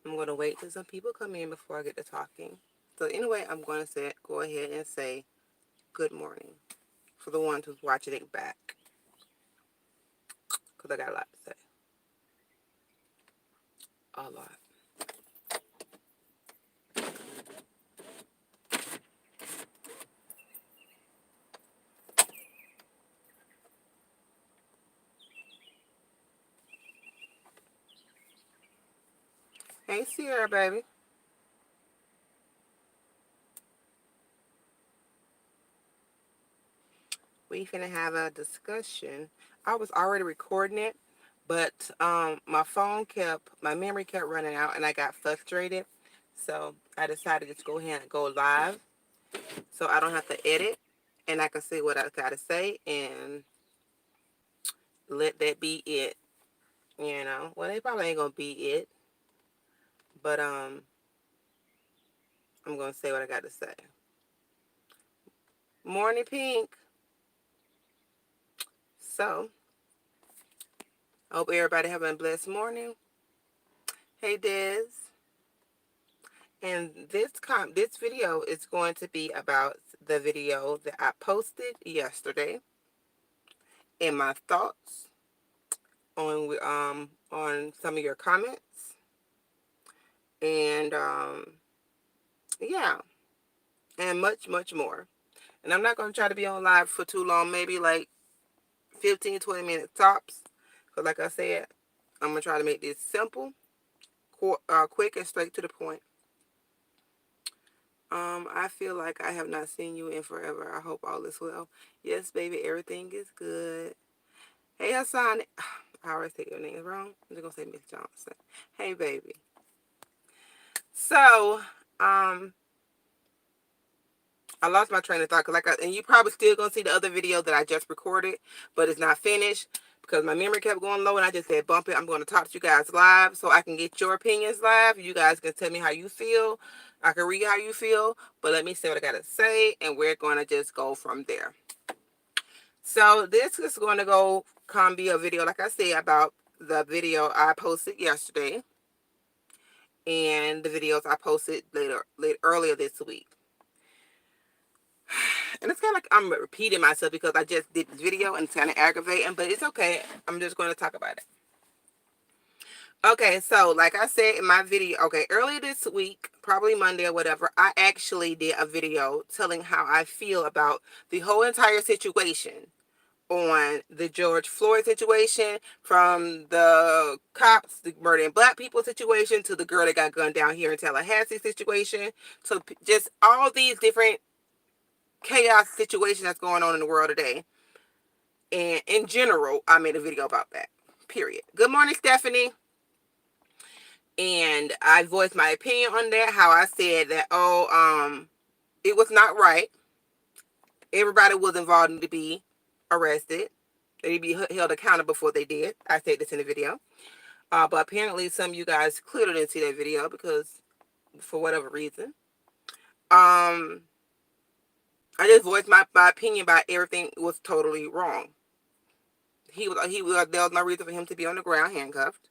I'm going to wait till some people come in before I get to talking. So anyway, I'm going to go ahead and say good morning for the ones who's watching it back, because I got a lot to say. A lot. Hey, Sierra, baby. We finna have a discussion. I was already recording it, but my memory kept running out, and I got frustrated. So I decided to just go ahead and go live, so I don't have to edit, and I can say what I gotta say, and let that be it. Well, they probably ain't gonna be it, but I'm gonna say what I got to say. Morning, Pink. So, I hope everybody having a blessed morning. Hey, Des. And this video is going to be about the video that I posted yesterday and my thoughts on some of your comments, and yeah, and much more. And I'm not going to try to be on live for too long, maybe like 15-20 minutes tops, because like I said, I'm going to try to make this simple, quick, and straight to the point. I feel like I have not seen you in forever. I hope all is well. Yes, baby, everything is good. Hey, Hassan. I always say your name wrong. I'm just gonna say Miss Johnson. Hey, baby. So, I lost my train of thought, and you probably still gonna see the other video that I just recorded, but it's not finished because my memory kept going low, and I just said bump it. I'm gonna talk to you guys live so I can get your opinions live. You guys can tell me how you feel. I can read how you feel, but let me say what I gotta say, and we're gonna just go from there. So this is going to be a video, like I said, about the video I posted yesterday and the videos I posted earlier this week. And it's kind of like I'm repeating myself because I just did this video and it's kind of aggravating, but it's okay. I'm just going to talk about it. Okay, so like I said in my video, earlier this week, probably Monday or whatever, I actually did a video telling how I feel about the whole entire situation on the George Floyd situation, from the cops, the murdering black people situation, to the girl that got gunned down here in Tallahassee situation, to just all these different chaos situations that's going on in the world today. And in general, I made a video about that. Period. Good morning, Stephanie. And I voiced my opinion on that, how I said that, it was not right. Everybody was involved in to be arrested. They'd be held accountable before they did. I said this in the video. But apparently some of you guys clearly didn't see that video because for whatever reason. I just voiced my opinion about everything was totally wrong. There was no reason for him to be on the ground handcuffed.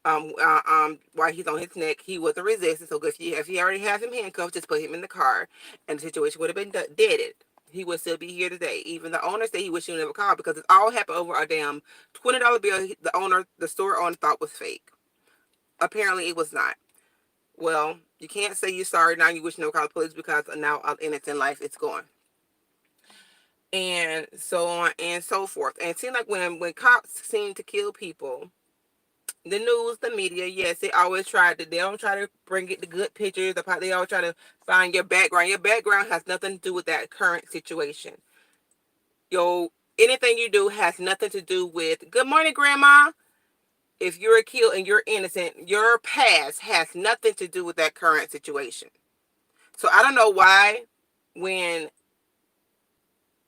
While he's on his neck, he wasn't resisting. So if he already has him handcuffed, just put him in the car, and the situation would have been deaded. He would still be here today. Even the owner said he wished he never called because it all happened over a damn $20 bill. The store owner, thought was fake. Apparently, it was not. Well, you can't say you're sorry now. You wish you never called the police because now all innocent life is gone, and so on and so forth. And it seems like when cops seem to kill people, the news, the media, yes, they always they don't try to bring it the good pictures. They always try to find your background. Your background has nothing to do with that current situation. Anything you do has nothing to do with, good morning, Grandma. If you're killed and you're innocent, your past has nothing to do with that current situation. So I don't know why when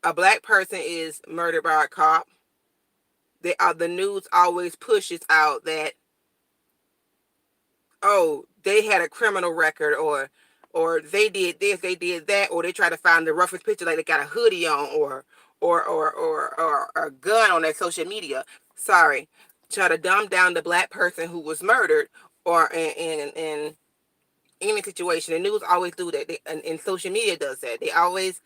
a black person is murdered by a cop, the news always pushes out that, oh, they had a criminal record, or they did this, they did that, or they try to find the roughest picture, like they got a hoodie on, or a gun on their social media. Sorry, try to dumb down the black person who was murdered or in any situation. The news always do that, and social media does that. They always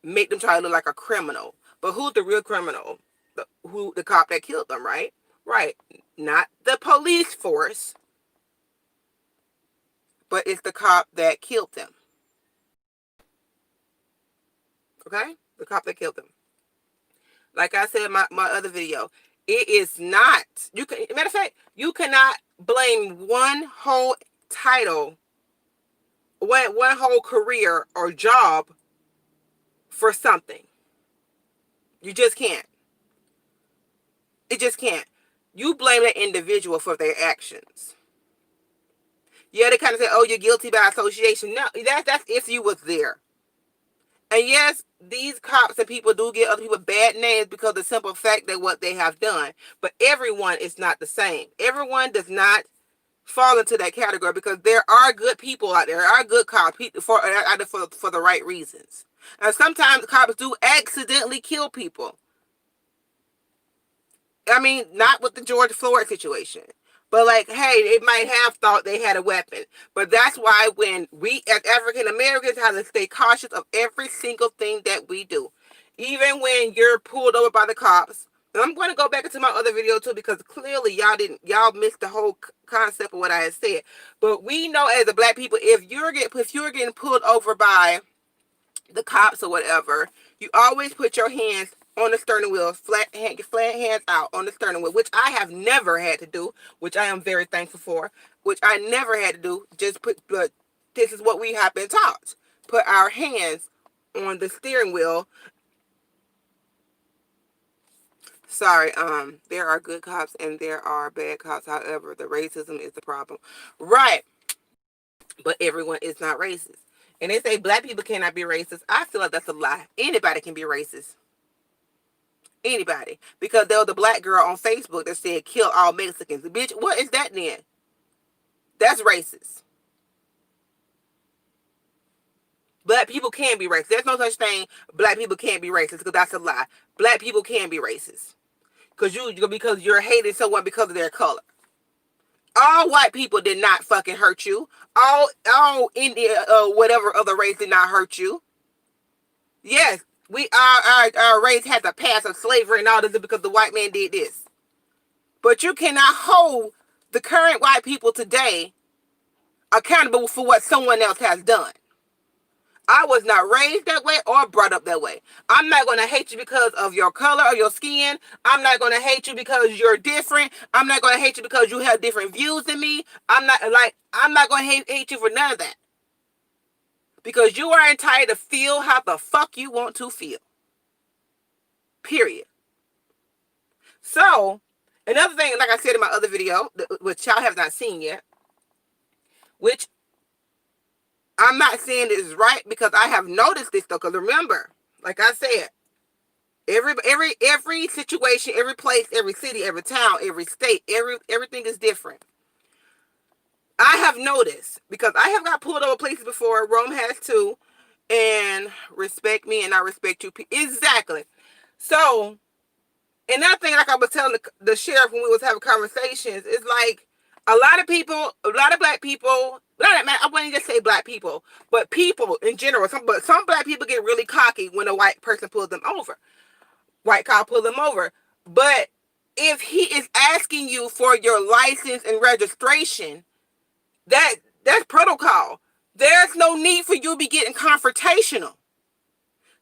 make them try to look like a criminal. But who's the real criminal? The cop that killed them, right? Right. Not the police force, but it's the cop that killed them. Okay? The cop that killed them. Like I said in my other video, it is not, matter of fact, you cannot blame one whole title, one whole career or job for something. You just can't. It just can't. You blame that individual for their actions. Yeah, they kind of say, oh, you're guilty by association. No, that's if you was there. And yes, these cops and people do give other people bad names because of the simple fact that what they have done. But everyone is not the same. Everyone does not fall into that category, because there are good people out there. There are good cops for the right reasons. And sometimes cops do accidentally kill people. I mean, not with the George Floyd situation, but like, hey, they might have thought they had a weapon. But that's why when we as African Americans have to stay cautious of every single thing that we do. Even when you're pulled over by the cops. And I'm going to go back into my other video too, because clearly y'all missed the whole concept of what I had said. But we know as a black people, if you're getting pulled over by the cops or whatever, you always put your hands on the steering wheel, flat hands out on the steering wheel, which I have never had to do, which I am very thankful for, which I never had to do. But this is what we have been taught. Put our hands on the steering wheel. Sorry, there are good cops and there are bad cops. However, the racism is the problem. Right. But everyone is not racist. And they say black people cannot be racist. I feel like that's a lie. Anybody can be racist. Anybody. Because there was a black girl on Facebook that said, kill all Mexicans. Bitch, what is that then? That's racist. Black people can be racist. There's no such thing, black people can't be racist, because that's a lie. Black people can be racist. Because you're hating someone because of their color. All white people did not fucking hurt you. All Indian, whatever other race did not hurt you. Yes, our race has a past of slavery and all this because the white man did this. But you cannot hold the current white people today accountable for what someone else has done. I was not raised that way or brought up that way. I'm not going to hate you because of your color or your skin. I'm not going to hate you because you're different. I'm not going to hate you because you have different views than me. I'm not going to hate you for none of that. Because you are entitled to feel how the fuck you want to feel. Period. So, another thing, like I said in my other video, which y'all have not seen yet, which I'm not saying this is right, because I have noticed this though. Because remember, like I said, every situation, every place, every city, every town, every state, everything is different. I have noticed, because I have got pulled over places before. Rome has too. And respect me and I respect you. Exactly. So, another thing, like I was telling the sheriff when we was having conversations, is like a lot of black people, I wouldn't just say black people, but people in general, some black people get really cocky when a white person pulls them over. White cop pulls them over. But if he is asking you for your license and registration, that's protocol. There's no need for you to be getting confrontational.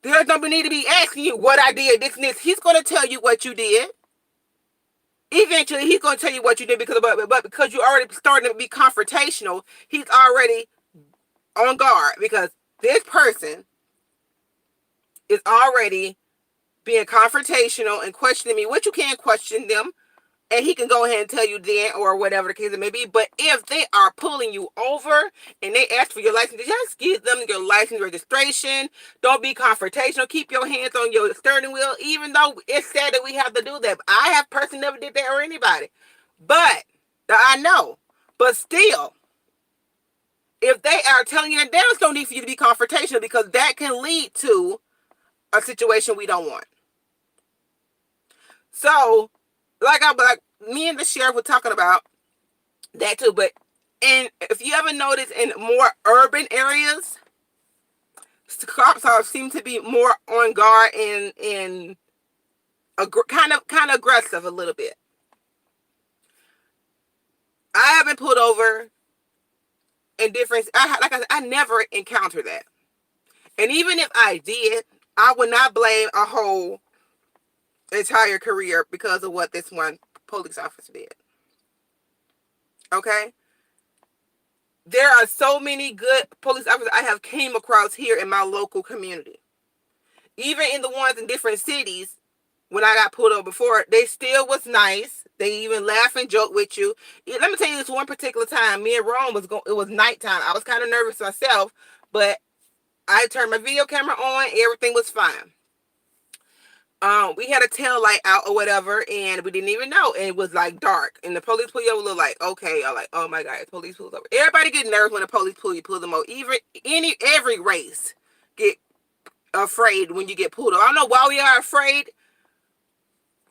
There's no need to be asking you what I did, this and this. He's going to tell you what you did. Eventually, he's going to tell you what you did, but because you already starting to be confrontational, he's already on guard, because this person is already being confrontational and questioning me, which you can question them, and he can go ahead and tell you then, or whatever the case it may be. But if they are pulling you over and they ask for your license, just give them your license registration. Don't be confrontational. Keep your hands on your steering wheel, even though it's sad that we have to do that. I have personally never did that, or anybody. But I know. But still, if they are telling you that, there's no need for you to be confrontational, because that can lead to a situation we don't want. So, like me and the sheriff were talking about that too, but And if you ever notice in more urban areas, cops seem to be more on guard and kind of aggressive a little bit. I have been pulled over in different. Like I said, I never encountered that. And even if I did, I would not blame a whole entire career because of what this one police officer did. Okay? There are so many good police officers I have came across here in my local community. Even in the ones in different cities, when I got pulled over before, they still was nice. They even laugh and joke with you. Let me tell you this one particular time. Me and Rome was going. It was nighttime. I was kind of nervous myself, but I turned my video camera on. Everything was fine. We had a tail light out or whatever, and we didn't even know. And it was like dark. And the police pull you over, look like, okay, I'm like, oh my God, the police pulls over. Everybody get nervous when the police pull them over. Even every race get afraid when you get pulled over. I don't know why we are afraid.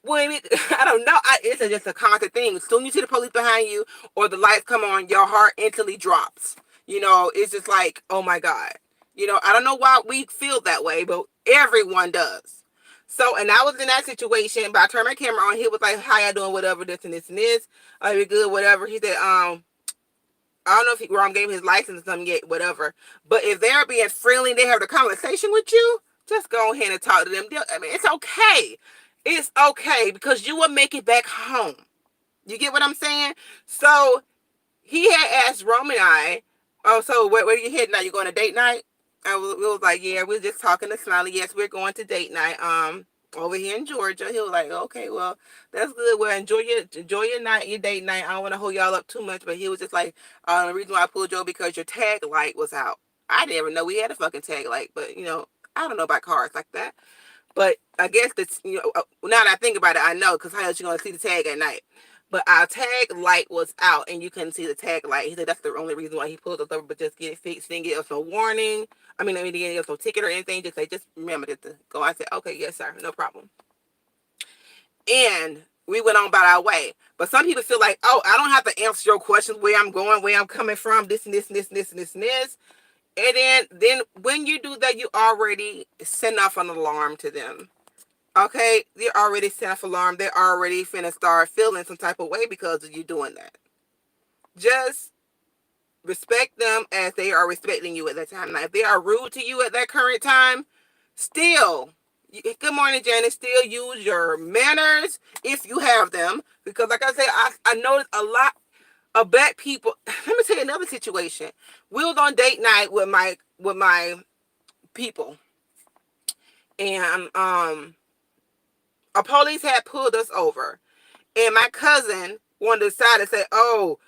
I don't know. It's just a constant thing. As soon as you see the police behind you or the lights come on, your heart instantly drops. It's just like, oh my God. I don't know why we feel that way, but everyone does. So, and I was in that situation, but I turned my camera on. He was like, how y'all doing? Whatever, this and this and this. Are you good? Whatever. He said, I don't know if Ron gave him his license or something yet, whatever. But if they're being friendly, they have a conversation with you, just go ahead and talk to them. I mean, it's okay. It's okay because you will make it back home. You get what I'm saying? So he had asked Rome and I, oh, so where are you heading now? You going to date night? We was like, yeah, we're just talking to Smiley. Yes, we're going to date night. Over here in Georgia. He was like, okay, well, that's good. Well, enjoy your night, your date night. I don't want to hold y'all up too much, but he was just like, the reason why I pulled you because your tag light was out. I didn't even know we had a fucking tag light, but I don't know about cars like that. But I guess that's, now that I think about it, I know, because how else you going to see the tag at night? But our tag light was out, and you couldn't see the tag light. He said that's the only reason why he pulled us over, but just get it fixed. Didn't give us no warning. Didn't give us no ticket or anything. Just remember to go. I said, okay, yes, sir, no problem. And we went on about our way. But some people feel like, oh, I don't have to answer your questions, where I'm going, where I'm coming from, this and this and this and this and this and this. And then when you do that, you already send off an alarm to them. Okay, they're already set off alarm. They're already finna start feeling some type of way because of you doing that. Just respect them as they are respecting you at that time. Now, if they are rude to you at that current time, still, good morning, Janice, still use your manners if you have them. Because like I said, I noticed a lot of black people. Let me tell you another situation. We was on date night with my people. And a police had pulled us over, and my cousin wanted to decide to say, oh,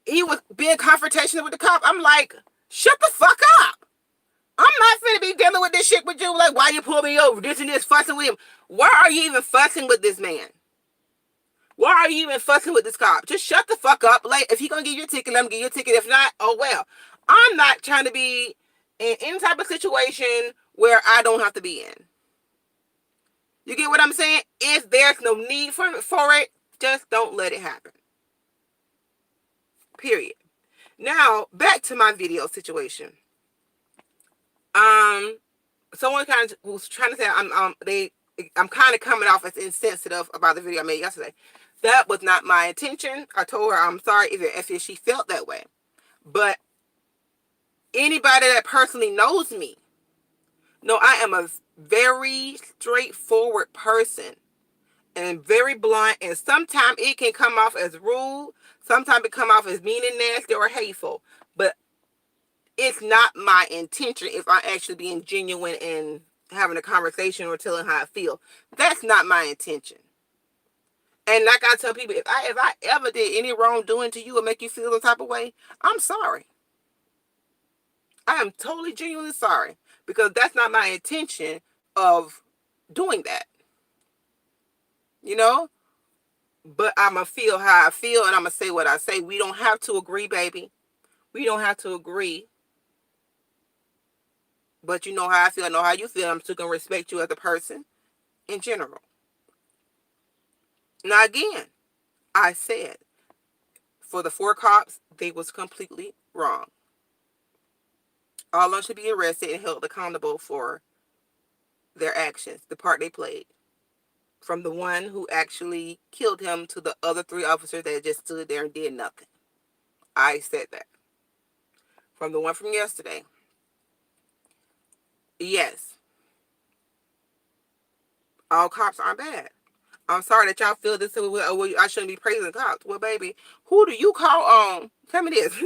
he was being confrontational with the cop. I'm like, shut the fuck up. I'm not finna be dealing with this shit with you. Like, why you pull me over? This and this, fussing with him. Why are you even fussing with this man? Why are you even fussing with this cop? Just shut the fuck up. Like, if he gonna give you a ticket, let him give you a ticket. If not, oh well. I'm not trying to be in any type of situation where I don't have to be in. You get what I'm saying? If there's no need for it, just don't let it happen. Period. Now, back to my video situation. Someone kind of was trying to say I'm kind of coming off as insensitive about the video I made yesterday. That was not my intention. I told her I'm sorry if she felt that way. But anybody that personally knows me, no, I am a very straightforward person and very blunt, and sometimes it can come off as rude, sometimes it come off as mean and nasty or hateful, but it's not my intention if I'm actually being genuine and having a conversation or telling how I feel. That's not my intention. And like I tell people, if I ever did any wrongdoing to you or make you feel the type of way, I'm sorry. I am totally genuinely sorry, because that's not my intention of doing that. But I'm going to feel how I feel, and I'm going to say what I say. We don't have to agree, baby. We don't have to agree. But you know how I feel. I know how you feel. I'm still going to respect you as a person in general. Now, again, I said, for the 4 cops, they was completely wrong. All of them should be arrested and held accountable for their actions, the part they played. From the one who actually killed him to the other 3 officers that just stood there and did nothing. I said that. From the one from yesterday. Yes. All cops aren't bad. I'm sorry that y'all feel this way. Well, I shouldn't be praising cops. Well, baby, who do you call on? Tell me this.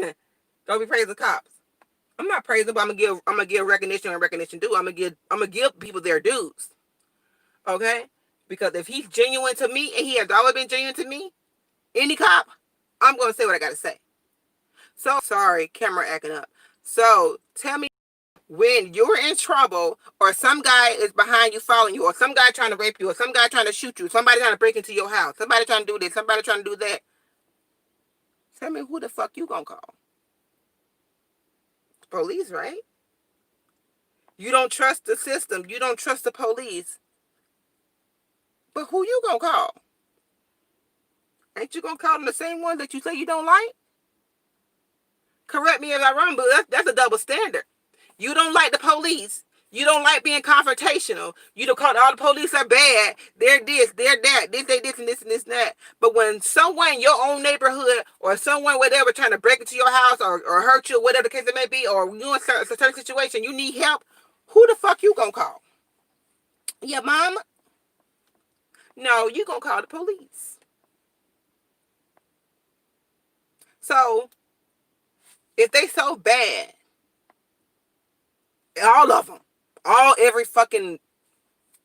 Don't be praising cops. I'm not praising, but I'm gonna give recognition and recognition due. I'm gonna give people their dues. Okay? Because if he's genuine to me and he has always been genuine to me, any cop, I'm gonna say what I gotta say. So sorry, camera acting up. So tell me, when you're in trouble, or some guy is behind you following you, or some guy trying to rape you, or some guy trying to shoot you, somebody trying to break into your house, somebody trying to do this, somebody trying to do that, tell me who the fuck you gonna call? Police, right? You don't trust the system. You don't trust the police. But who you gonna call? Ain't you gonna call them the same ones that you say you don't like? Correct me if I'm wrong, but that's a double standard. You don't like the police. You don't like being confrontational. You don't call all the police are bad. They're this, they're that. They this and this and this and that. But when someone in your own neighborhood or someone whatever trying to break into your house or hurt you, whatever the case it may be, or you in a certain situation, you need help, who the fuck you gonna call? Your mama? No, you gonna call the police. So if they so bad, all of them, every fucking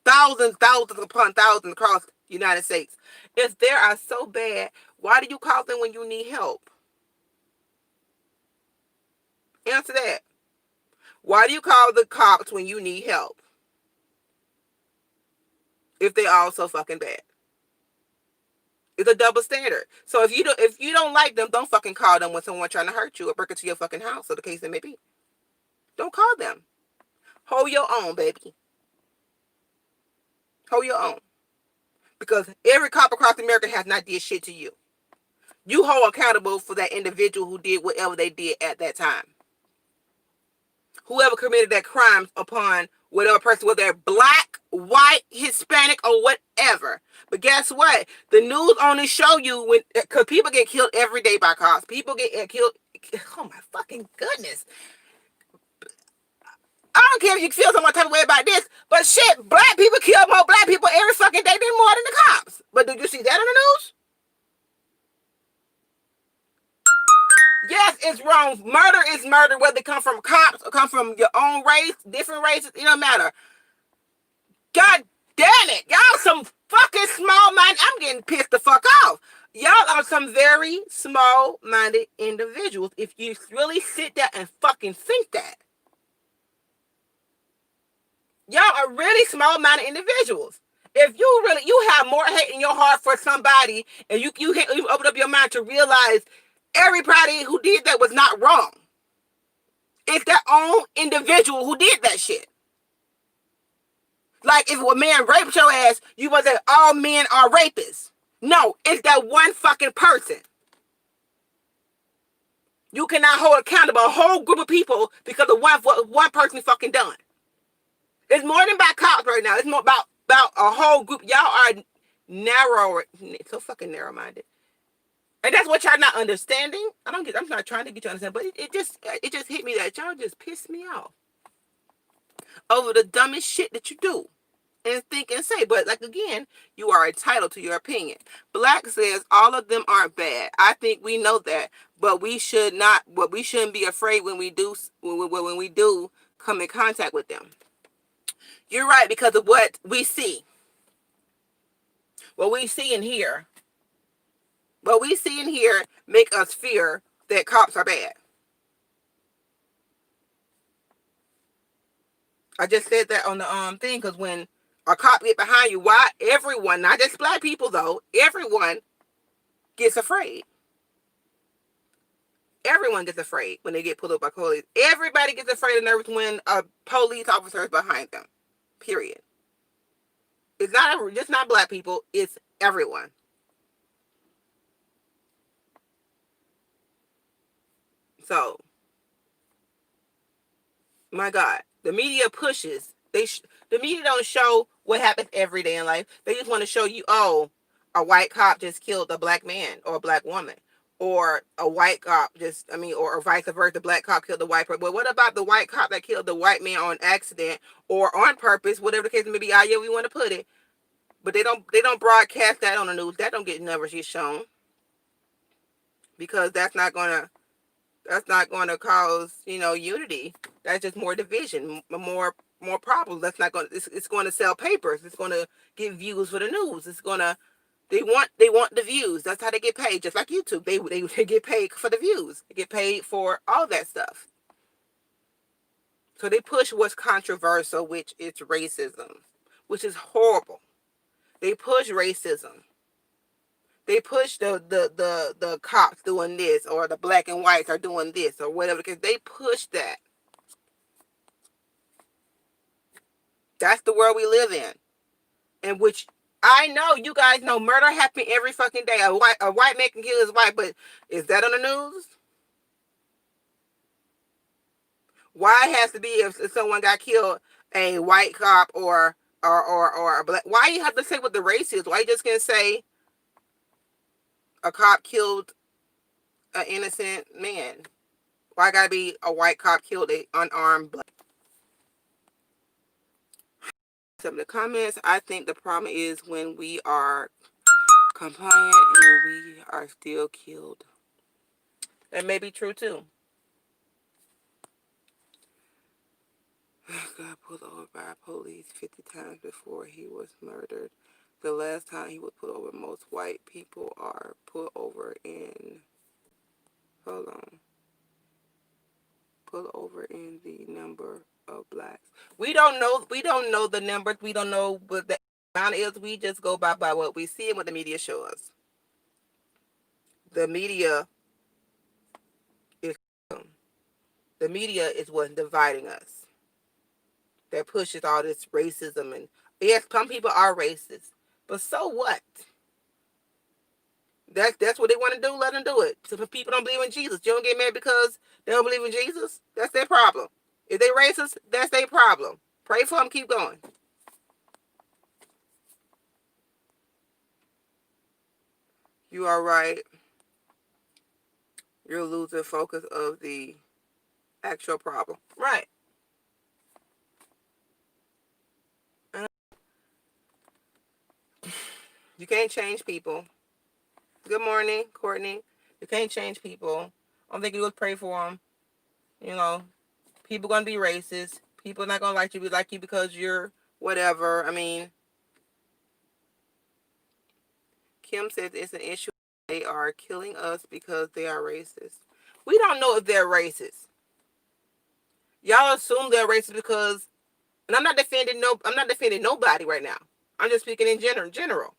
thousands upon thousands across the United States, if they are so bad, why do you call them when you need help? Answer that. Why do you call the cops when you need help? If they all so fucking bad. It's a double standard. So if you don't like them, don't fucking call them when someone trying to hurt you or break into your fucking house, or the case it may be. Don't call them. Hold your own, baby. Hold your own. Because every cop across America has not did shit to you. You hold accountable for that individual who did whatever they did at that time. Whoever committed that crime upon whatever person, whether they're black, white, Hispanic, or whatever. But guess what? The news only show you because people get killed every day by cops. People get killed. Oh my fucking goodness. I don't care if you feel some type of way about this, but shit, black people kill more black people every fucking day than more than the cops. But did you see that on the news? Yes, it's wrong. Murder is murder, whether it come from cops or come from your own race, different races, it don't matter. God damn it. Y'all some fucking small-minded. I'm getting pissed the fuck off. Y'all are some very small-minded individuals if you really sit there and fucking think that. Y'all are really small-minded individuals. If you have more hate in your heart for somebody, and you open up your mind to realize everybody who did that was not wrong. It's their own individual who did that shit. Like if a man raped your ass, you must say all men are rapists. No, it's that one fucking person. You cannot hold accountable a whole group of people because of one person fucking done. It's more than about cops right now. It's more about a whole group. Y'all are narrow, so fucking narrow-minded. And that's what y'all not understanding. I'm not trying to get you to understand, but it just hit me that y'all just pissed me off over the dumbest shit that you do and think and say. But like again, you are entitled to your opinion. Black says all of them aren't bad. I think we know that, but we shouldn't be afraid when we do come in contact with them. You're right, because of what we see. What we see and hear make us fear that cops are bad. I just said that on the thing, because when a cop get behind you, why everyone, not just black people though, everyone gets afraid. Everyone gets afraid when they get pulled up by police. Everybody gets afraid and nervous when a police officer is behind them. Period. It's not just not black people, it's everyone. So, my God, the media pushes. The media don't show what happens every day in life. They just want to show you, oh, a white cop just killed a black man or a black woman, or a white cop or vice versa, the black cop killed the white person. But what about the white cop that killed the white man on accident or on purpose, whatever the case may be, however we want to put it. But they don't broadcast that on the news. That don't never get shown, because that's not gonna cause, unity. That's just more division, more problems. That's not going to, it's going to sell papers. It's going to get views for the news. It's going to, they want the views. That's how they get paid. Just like YouTube, they get paid for the views. They get paid for all that stuff. So they push what's controversial, which is racism, which is horrible. They push racism. They push the cops doing this, or the black and whites are doing this, or whatever, because they push that. That's the world we live in which I know you guys know murder happens every fucking day. A white man can kill his wife, but is that on the news? Why it has to be if someone got killed, a white cop or a black? Why you have to say what the race is? Why you just can't say a cop killed an innocent man? Why gotta be a white cop killed an unarmed black? Some of the comments. I think the problem is when we are compliant and we are still killed. That may be true too. Got pulled over by police 50 times before he was murdered. The last time he was pulled over, most white people are pulled over in, pulled over in the number of blacks. We don't know the numbers. We don't know what the amount is. We just go by what we see and what the media shows us. The media is what's dividing us. That pushes all this racism. And yes, some people are racist, but so what? That's what they want to do. Let them do it. So if people don't believe in Jesus, you don't get mad because they don't believe in Jesus. That's their problem. If they racist, that's their problem. Pray for them. Keep going. You are right. You're losing focus of the actual problem. Right. You can't change people. Good morning, Courtney. You can't change people. I'm thinking you would pray for them. People gonna be racist. People not gonna like you because you're whatever. I mean, Kim says it's an issue. They are killing us because they are racist. We don't know if they're racist. Y'all assume they're racist because, and I'm not defending nobody right now. I'm just speaking in general.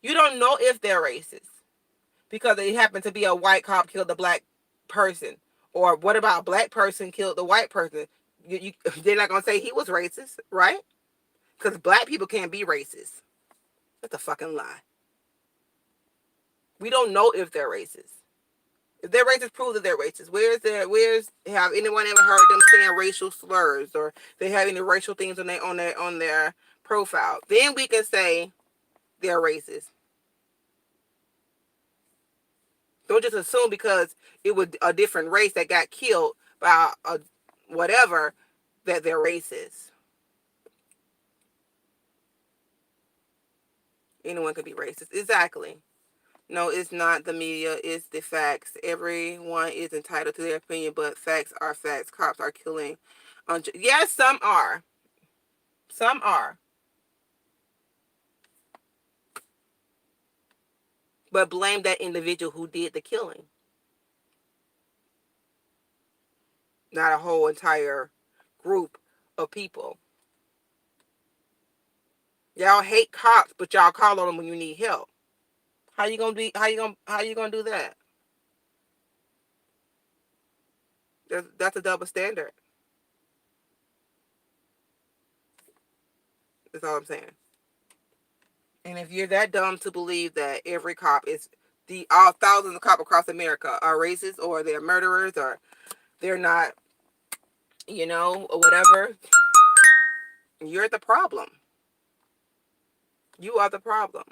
You don't know if they're racist because they happen to be a white cop killed a black person, or what about a black person killed the white person? They're not gonna say he was racist, right? Because black people can't be racist. That's a fucking lie. We don't know if they're racist. If they're racist, prove that they're racist. Have anyone ever heard them saying racial slurs, or they have any racial things on their profile? Then we can say they're racist. Don't just assume because it was a different race that got killed by a whatever that they're racist. Anyone could be racist. Exactly. No, it's not the media. It's the facts. Everyone is entitled to their opinion, but facts are facts. Cops are killing. Yes, some are. Some are. But blame that individual who did the killing. Not a whole entire group of people. Y'all hate cops, but y'all call on them when you need help. How you gonna do that? That's a double standard. That's all I'm saying. And if you're that dumb to believe that every cop is all thousands of cops across America are racist, or they're murderers, or they're not, or whatever, you're the problem. You are the problem.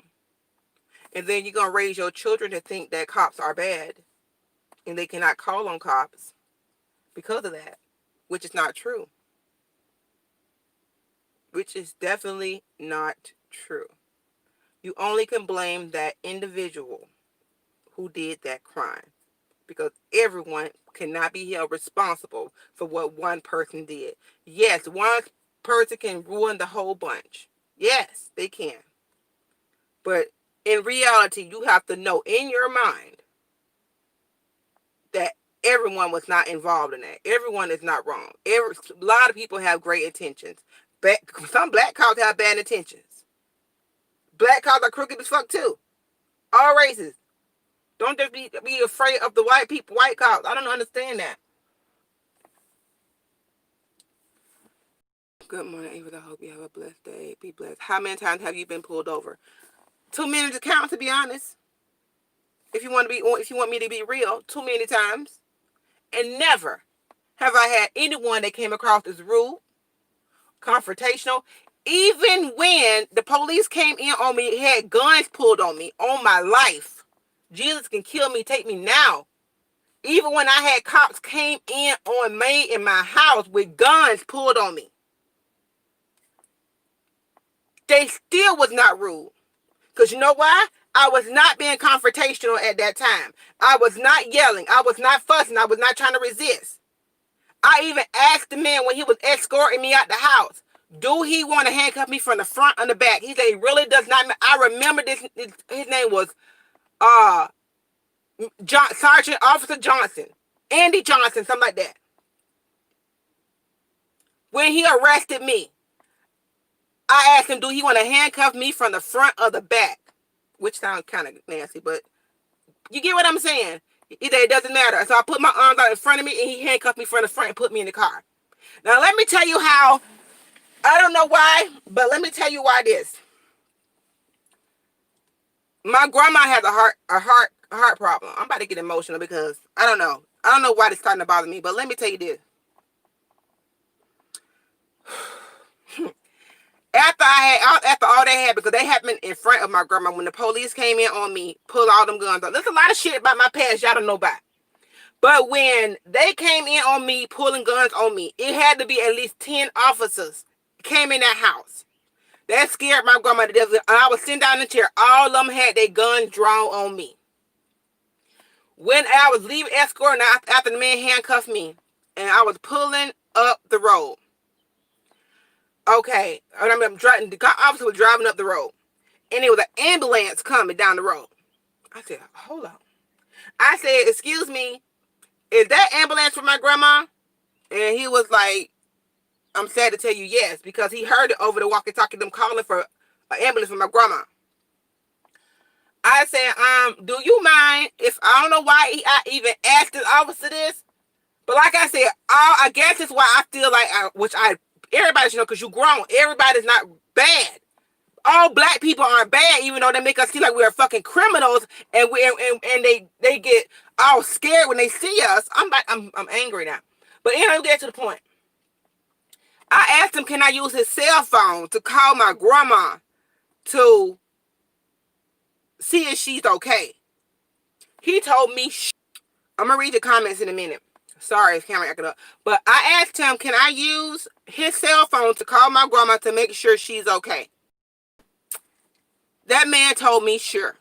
And then you're going to raise your children to think that cops are bad and they cannot call on cops because of that, which is not true. Which is definitely not true. You only can blame that individual who did that crime, because everyone cannot be held responsible for what one person did. Yes, one person can ruin the whole bunch. Yes, they can. But in reality, you have to know in your mind that everyone was not involved in that. Everyone is not wrong. A lot of people have great intentions. Some black cops have bad intentions. Black cops are crooked as fuck too. All races. Don't just be afraid of the white people, white cops. I don't understand that. Good morning, Ava. I hope you have a blessed day. Be blessed. How many times have you been pulled over? Too many to count, to be honest. If you want me to be real, too many times. And never have I had anyone that came across as rude, confrontational. Even when the police came in on me, had guns pulled on me, on my life. Jesus can kill me, take me now. Even when I had cops came in on me in my house with guns pulled on me, they still was not rude. Because you know why? I was not being confrontational at that time. I was not yelling. I was not fussing. I was not trying to resist. I even asked the man when he was escorting me out the house, do he want to handcuff me from the front or the back? He said he really does not. I remember this. His name was Sergeant Officer Johnson. Andy Johnson, something like that. When he arrested me, I asked him, do he want to handcuff me from the front or the back? Which sounds kind of nasty, but you get what I'm saying? It doesn't matter. So I put my arms out in front of me, and he handcuffed me from the front and put me in the car. Now, let me tell you how. I don't know why, but let me tell you why this. My grandma has a heart problem. I'm about to get emotional because I don't know. I don't know why it's starting to bother me, but let me tell you this. After all that happened, because they happened in front of my grandma, when the police came in on me, pulled all them guns out. There's a lot of shit about my past y'all don't know about. But when they came in on me, pulling guns on me, it had to be at least 10 officers came in that house. That scared my grandma to death. I was sitting down in the chair. All of them had their guns drawn on me. When I was leaving escort, after the man handcuffed me, and I was pulling up the road. Okay, I'm driving. The officer was driving up the road, and there was an ambulance coming down the road. I said, hold on. I said, excuse me, is that ambulance for my grandma? And he was like, I'm sad to tell you yes, because he heard it over the walkie-talkie, them calling for an ambulance for my grandma. I said, do you mind if, I don't know why I even asked the officer this, but like I said, I guess it's why I feel like, everybody should know, because you grown. Everybody's not bad. All black people aren't bad, even though they make us feel like we're fucking criminals, and they get all scared when they see us. I'm angry now. But anyway, get to the point. I asked him, can I use his cell phone to call my grandma to see if she's okay? He told me, I'm going to read the comments in a minute. Sorry if camera acting up. But I asked him, can I use his cell phone to call my grandma to make sure she's okay? That man told me, sure.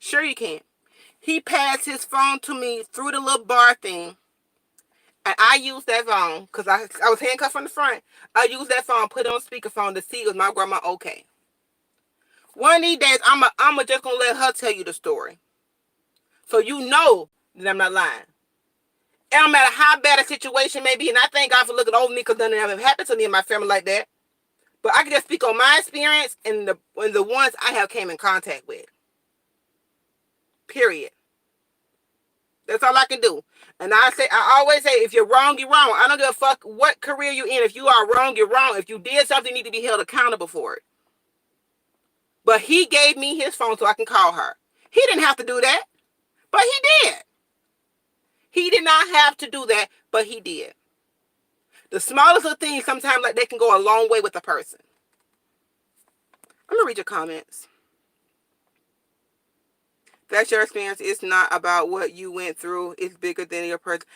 Sure you can. He passed his phone to me through the little bar thing. And I used that phone, because I was handcuffed from the front. I used that phone, put it on speakerphone to see was my grandma okay. One of these days, I'm just going to let her tell you the story. So you know that I'm not lying. And no matter how bad a situation may be, and I thank God for looking over me, because nothing ever happened to me and my family like that. But I can just speak on my experience and the ones I have came in contact with. Period. That's all I can do. And I always say, if you're wrong, you're wrong. I don't give a fuck what career you're in. If you are wrong, you're wrong. If you did something, you need to be held accountable for it. But he gave me his phone so I can call her. He didn't have to do that. But he did. He did not have to do that, but he did. The smallest of things sometimes like they can go a long way with a person. I'm gonna read your comments. That's your experience. It's not about what you went through. It's bigger than your person.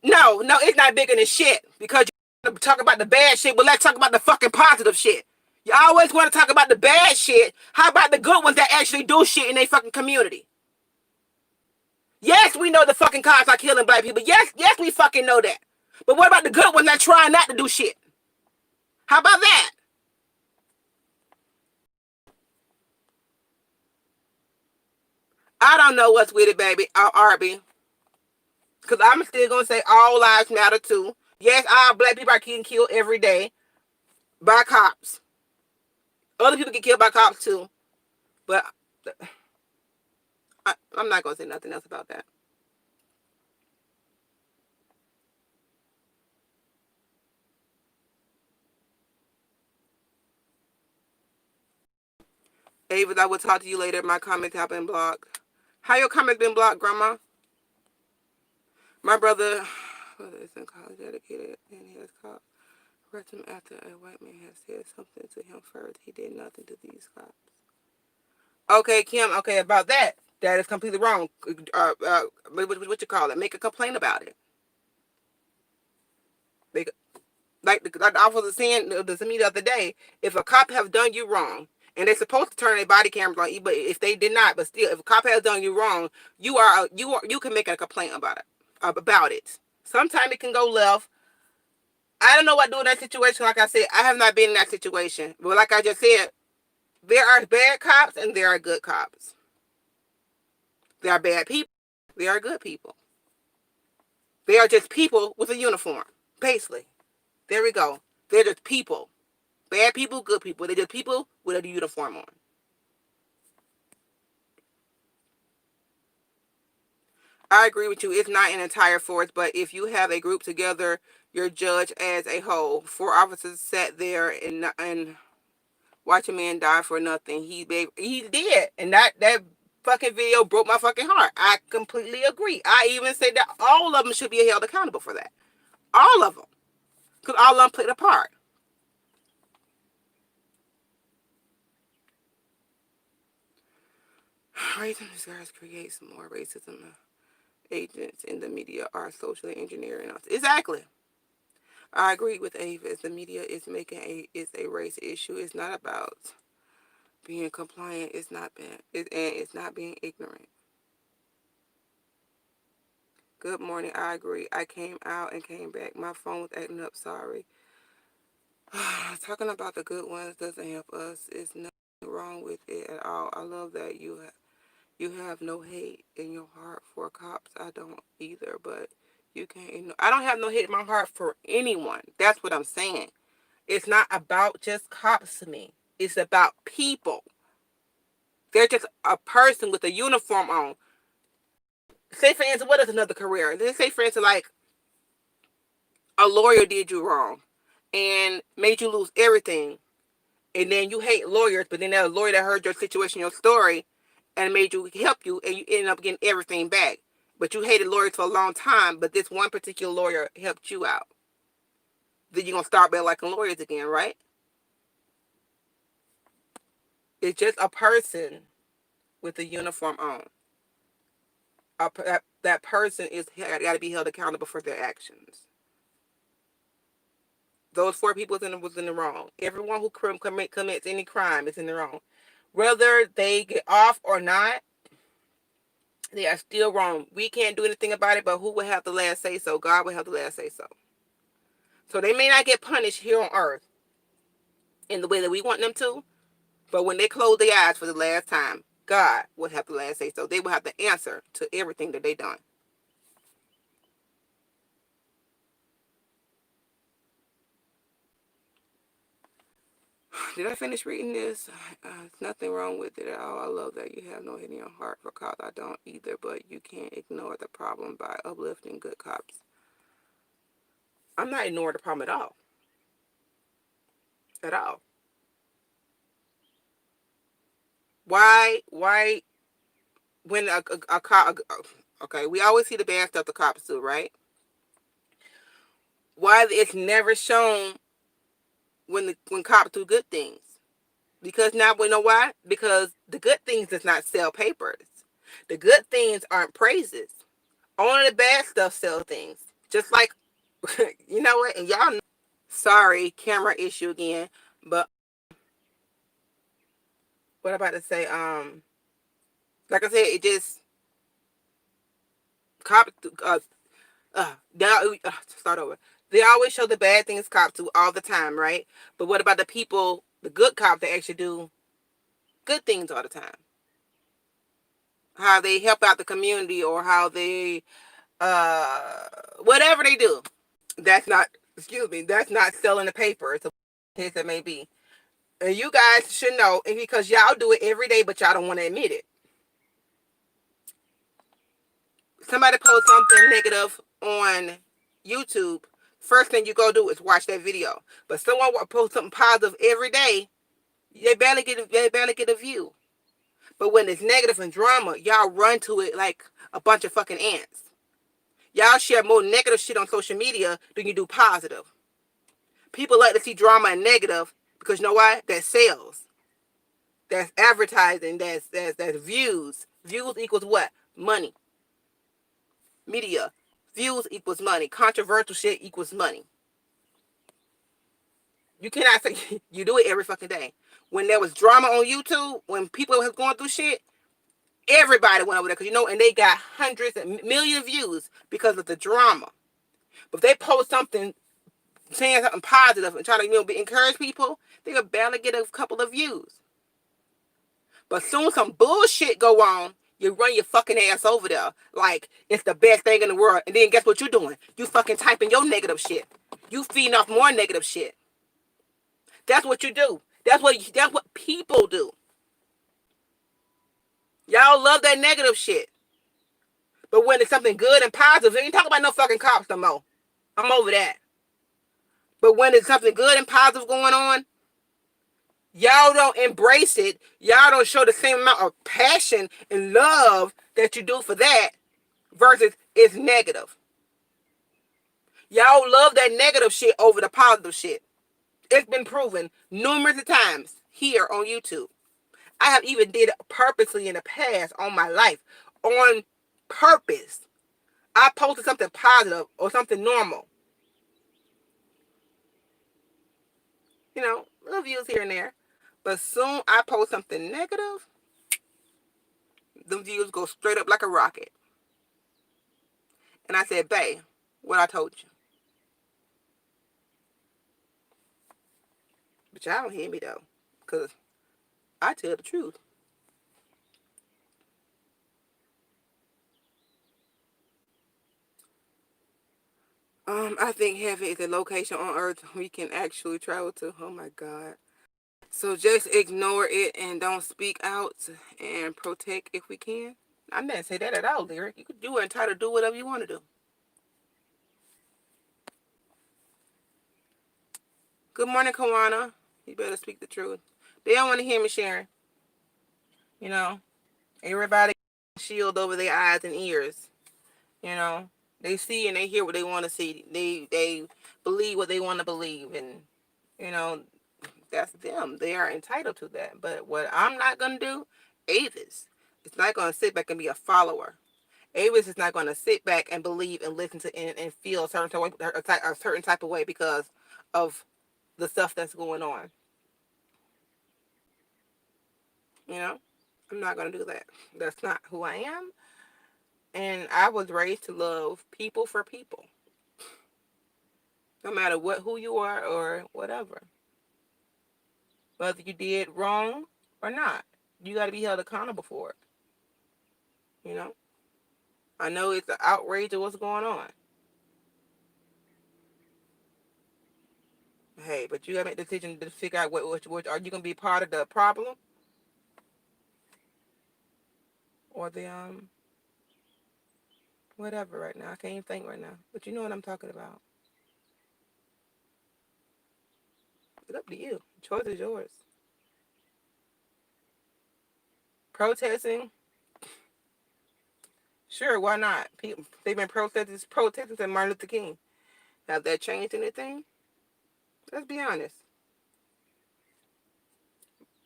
No, it's not bigger than shit. Because you talk about the bad shit, but let's talk about the fucking positive shit. You always want to talk about the bad shit. How about the good ones that actually do shit in their fucking community? Yes, we know the fucking cops are killing black people. Yes, we fucking know that. But what about the good ones that try not to do shit? How about that? I don't know what's with it, baby. Arby. Because I'm still going to say all lives matter too. Yes, our black people are getting killed every day by cops. Other people get killed by cops too. But I'm not going to say nothing else about that. Avis, I will talk to you later. My comments have been blocked. How your comments been blocked, Grandma? My brother is in college, dedicated, and he has caught arrested him after a white man has said something to him first. He did nothing to these cops. Okay, Kim. Okay, about that. That is completely wrong. What you call it? Make a complaint about it. Like the officer saying to me the other day, if a cop have done you wrong, and they're supposed to turn their body cameras on you, but if they did not, but still, if a cop has done you wrong, you can make a complaint about it. Sometimes it can go left. I don't know what to do in that situation. Like I said, I have not been in that situation, but like I just said, there are bad cops and there are good cops. There are bad people. There are good people. They are just people with a uniform, basically. There we go. They're just people. Bad people, good people. They're just people with a uniform on. I agree with you. It's not an entire force, but if you have a group together, you're judged as a whole. 4 officers sat there and watch a man die for nothing. He did, and that fucking video broke my fucking heart. I completely agree. I even say that all of them should be held accountable for that. All of them, because all of them played a part. Racism disguise creates more racism. Agents in the media are socially engineering us. Exactly. I agree with Avis. The media is making a race issue. It's not about being compliant. It's not being ignorant. Good morning. I agree. I came out and came back. My phone was acting up. Sorry. Talking about the good ones doesn't help us. It's nothing wrong with it at all. I love that you have no hate in your heart for cops. I don't either, but you can't. I don't have no hate in my heart for anyone. That's what I'm saying. It's not about just cops to me. It's about people. They're just a person with a uniform on. Say for instance, what is another career? Let's say for instance, like a lawyer did you wrong and made you lose everything. And then you hate lawyers, but then that lawyer that heard your situation, your story, and made you help you, and you ended up getting everything back. But you hated lawyers for a long time, but this one particular lawyer helped you out. Then you're going to start back liking lawyers again, right? It's just a person with a uniform on. That person is got to be held accountable for their actions. Those 4 people was in the wrong. Everyone who commits any crime is in the wrong. Whether they get off or not, they are still wrong. We can't do anything about it, but who will have the last say so? God will have the last say so. So they may not get punished here on earth in the way that we want them to, but when they close their eyes for the last time, God will have the last say so. They will have the answer to everything that they done. Did I finish reading this? Nothing wrong with it at all. I love that you have no hate in your heart for cops. I don't either, but you can't ignore the problem by uplifting good cops. I'm not ignoring the problem at all. At all. when a cop, okay, we always see the bad stuff the cops do, right? Why it's never shown when cops do good things? Because now we know why. Because the good things does not sell papers. The good things aren't praises. Only the bad stuff sells things. Just like, you know what? And y'all know, sorry, camera issue again. But what I'm about to say, like I said, it just cop start over. They always show the bad things cops do all the time, right? But what about the people, the good cops that actually do good things all the time? How they help out the community, or how they whatever they do. That's not, excuse me, that's not selling the paper. It's a case that may be. And you guys should know, and because y'all do it every day, but y'all don't want to admit it. Somebody posts something negative on YouTube, first thing you go do is watch that video. But someone posts something positive every day, they barely get a view. But when it's negative and drama, y'all run to it like a bunch of fucking ants. Y'all share more negative shit on social media than you do positive. People like to see drama and negative because you know why? That sells. That's advertising. That's views. Views equals what? Money. Media. Views equals money. Controversial shit equals money. You cannot say you do it every fucking day. When there was drama on YouTube, when people was going through shit, everybody went over there because you know, and they got hundreds and millions of views because of the drama. But if they post something saying something positive and try to encourage people, they could barely get a couple of views. But soon some bullshit go on, you run your fucking ass over there like it's the best thing in the world. And then guess what you're doing? You fucking typing your negative shit. You feeding off more negative shit. That's what you do. That's what people do. Y'all love that negative shit. But when it's something good and positive, you ain't talking about no fucking cops no more. I'm over that. But when it's something good and positive going on, y'all don't embrace it. Y'all don't show the same amount of passion and love that you do for that versus it's negative. Y'all love that negative shit over the positive shit. It's been proven numerous times here on YouTube. I have even did it purposely in the past on my life. On purpose. I posted something positive or something normal. You know, little views here and there. But soon I post something negative, the views go straight up like a rocket. And I said, bae, what I told you. But y'all don't hear me though. Because I tell the truth. I think heaven is a location on earth we can actually travel to. Oh my God. So just ignore it and don't speak out and protect if we can. I didn't say that at all, Lyric. You are entitled to do whatever you want to do. Good morning, Kawana. You better speak the truth. They don't want to hear me sharing. You know, everybody shield over their eyes and ears. You know, they see and they hear what they want to see. They believe what they want to believe, and you know, that's them. They are entitled to that. But what I'm not gonna do, Avis, is not gonna sit back and be a follower. Avis is not gonna sit back and believe and listen to and feel a certain type of way because of the stuff that's going on. You know, I'm not gonna do that. That's not who I am. And I was raised to love people for people, no matter who you are or whatever. Whether you did wrong or not, you got to be held accountable for it. You know, I know it's an outrage of what's going on. Hey, but you got to make the decision to figure out what are you gonna be part of the problem or the whatever right now. I can't even think right now, but you know what I'm talking about. It's up to you. The choice is yours. Protesting, Sure, why not? People, they've been protesting since Martin Luther King. Have that changed anything? Let's be honest.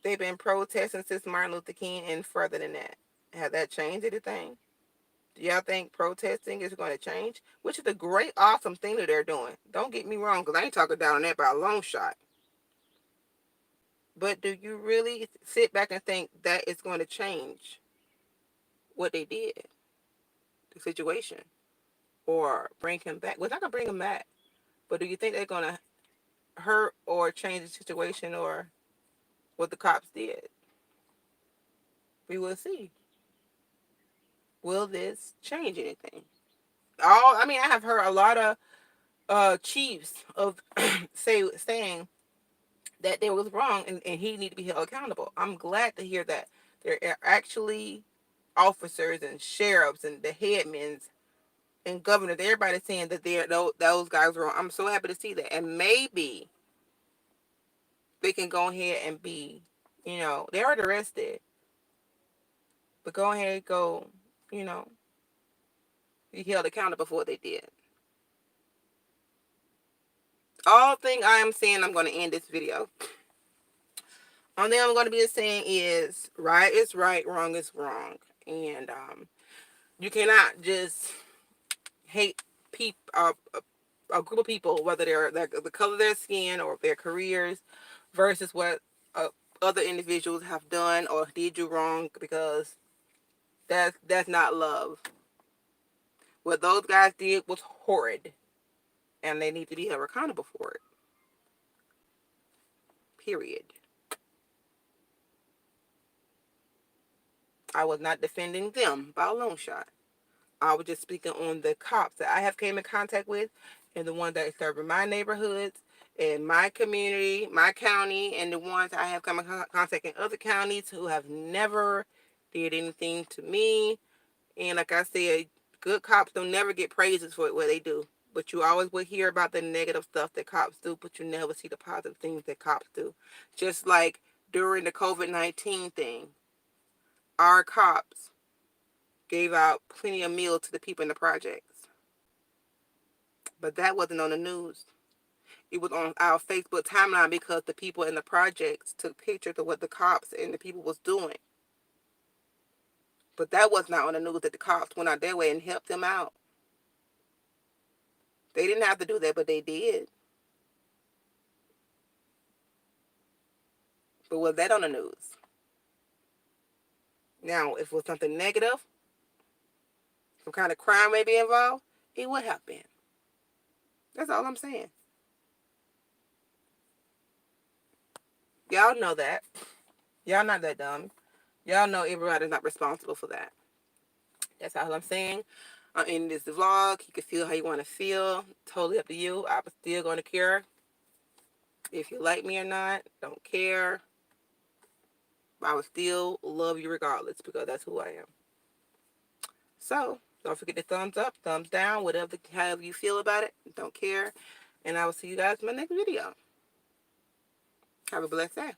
They've been protesting since Martin Luther King and further than that. Have that changed anything? Do y'all think protesting is going to change? Which is a great, awesome thing that they're doing. Don't get me wrong, because I ain't talking down on that by a long shot. But do you really sit back and think that it's going to change what they did, the situation, or bring him back? We're not going to bring him back. But do you think they're going to hurt or change the situation or what the cops did? We will see. Will this change anything? I have heard a lot of chiefs of saying that they was wrong and he need to be held accountable. I'm glad to hear that there are actually officers and sheriffs and the headmen and governors, everybody saying that those guys were wrong. I'm so happy to see that. And maybe they can go ahead and be, they already arrested. But go ahead and go, be held accountable for what they did. All thing I am saying, I'm going to end this video. Only thing I'm going to be saying is right is right, wrong is wrong. And you cannot just hate a group of people, whether they're the color of their skin or their careers, versus what other individuals have done or did you wrong, because that's not love. What those guys did was horrid, and they need to be held accountable for it. Period. I was not defending them by a long shot. I was just speaking on the cops that I have came in contact with and the ones that serve in my neighborhoods, in my community, my county, and the ones I have come in contact in other counties who have never did anything to me. And like I said, good cops don't never get praises for what they do. But you always will hear about the negative stuff that cops do, but you never see the positive things that cops do. Just like during the COVID-19 thing, our cops gave out plenty of meals to the people in the projects. But that wasn't on the news. It was on our Facebook timeline because the people in the projects took pictures of what the cops and the people was doing. But that was not on the news, that the cops went out their way and helped them out. They didn't have to do that, but they did. But was that on the news? Now, if it was something negative, some kind of crime may be involved, it would have been. That's all I'm saying. Y'all know that. Y'all not that dumb. Y'all know everybody's not responsible for that. That's all I'm saying. I'm ending this vlog. You can feel how you want to feel. Totally up to you. I'm still going to care if you like me or not. Don't care. I will still love you regardless, because that's who I am. So, don't forget to thumbs up, thumbs down, however you feel about it. Don't care. And I will see you guys in my next video. Have a blessed day.